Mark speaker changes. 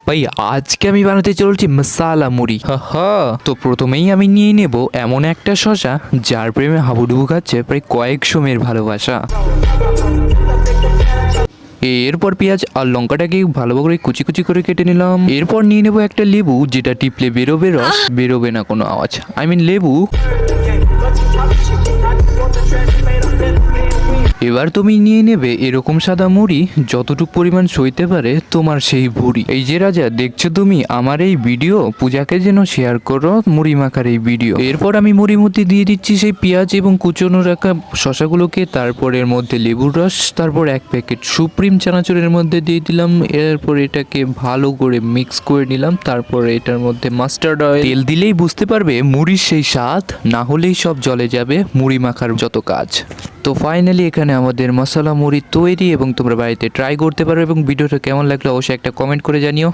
Speaker 1: ভাই আজকে আমি বানাতে চলছি মশালা মুড়ি। তো প্রথমেই আমি নিয়ে নেব এমন একটা শশা যার প্রেমে হাবুডুবু খাচ্ছে প্রায় কয়েকশো মেয়ের ভালোবাসা। এরপর পেঁয়াজ আর লঙ্কাটাকে ভালো করে কুচি কুচি করে কেটে নিলাম। এরপর নিয়ে নেব একটা লেবু, যেটা টিপলে বেরোবে রস, বেরোবে না কোনো আওয়াজ, আই মিন লেবু। এবার তুমি নিয়ে নেবে এরকম সাদা মুড়ি, যতটুকু পরিমাণ সইতে পারে তোমার সেই ভুড়ি। এই যে রাজা দেখছো তুমি আমার এই ভিডিও, পূজাকে যেন শেয়ার করো মুড়ি মাখার এই ভিডিও। এরপর আমি মুড়ির মধ্যে দিয়ে দিচ্ছি সেই পেঁয়াজ এবং কুচনো রাখা শশাগুলোকে, তারপর এর মধ্যে লেবুর রস, তারপর এক প্যাকেট সুপ্রিম চানাচুরের মধ্যে দিয়ে দিলাম। এরপর এটাকে ভালো করে মিক্স করে নিলাম। তারপর এটার মধ্যে মাস্টার্ড অয়েল, তেল দিলেই বুঝতে পারবে মুড়ির সেই স্বাদ, না হলেই সব জলে যাবে মুড়ি মাখার যত কাজ। তো ফাইনালি এখানে আমাদের মশলা মুড়ি তৈরি এবং তোমরা বাড়িতে ট্রাই করতে পারো। এবং ভিডিওটা কেমন লাগলো অবশ্যই একটা কমেন্ট করে জানিও।